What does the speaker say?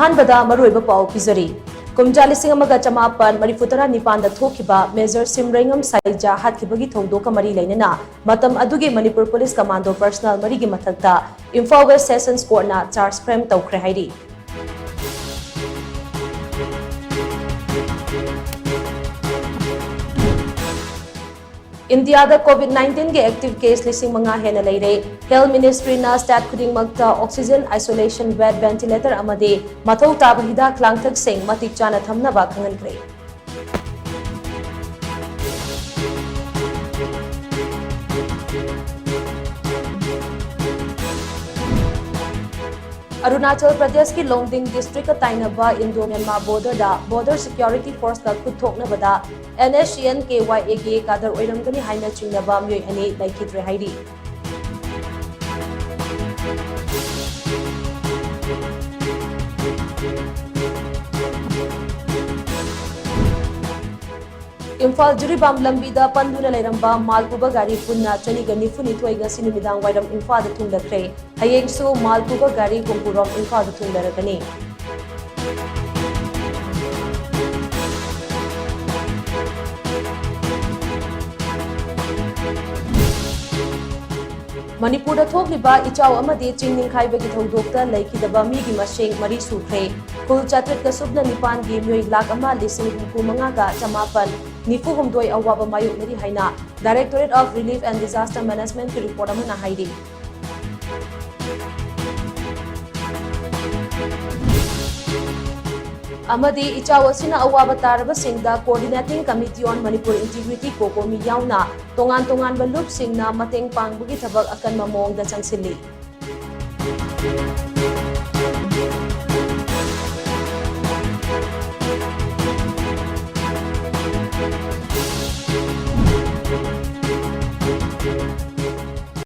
अहानबदा मरुइबा पाउ पिजरी कुमजा लिसिंग अमगा चमापन मरिफुतरा निपान दा थोखिबा मेजर सिमरेंगम साइजा हातखिबगी थौदोका मरी लैनना मतम अदुगे मणिपुर पुलिस कमांडो पर्सनल मरीगी मथक्ता इम्फाल वेस्ट सेशंस कोर्टना चार्ज फ्रेम तौखरे हाइरी इंडिया दा कोविड-19 के एक्टिव केस लिसिंग मंगा हेना लेरे हेल्थ मिनिस्ट्री ना स्टेट खुदिंग मक्ता ऑक्सीजन आइसोलेशन बेड वेंटिलेटर अमदे मथौ ताब हिदाक लांगथक सिंग मतिक चाना थमनबा खंगनख्रे अरुणाचल प्रदेश की लोंगडिंग डिस्ट्रिक्ट का ताइनबा इंडो म्यांमार बॉर्डर दा बॉर्डर सिक्योरिटी फोर्स का खुथोकनबदा NSCN KYA के कादर ओइरमगनी हाइना चिंगनबा म्योय अने लाइखिद्रे हाइरी इम्फाल जुरीबाम लंबीदा पंदुना लेरंबा मालपुबा गाड़ी पुन्ना चनीगा निफुनिथोय गसी नुमिदांग वाइरम इम्फाल दा थुंगलख्रे हयेंगसु मालपुबा गाड़ी गुंपुरोम इम्फाल दा थुंगलरगनी मणिपुर दा थोकलिबा इचाव अमदे चिंगनिंखाइबगी थौदोकता लैखिदबा मीगी मसिंग मरी सुख्रे कुल चात्रिक का सुबना निपान की म्योय लाख अमा लिसिंग हुकुमंगा का चमापन निफु हुमदोय अवाबा मायुकनरी हाइना directorate of relief and disaster management की रिपोर्ट अमना हाइरी अमदी इचावसिना अवाबा तारबा सिंगदा coordinating committee on Manipur integrity COCOMI याउना तोंगान तोंगान बलुप सिंगना मतेंग पांगबगी थबक अकन ममोंग दा चंगसिली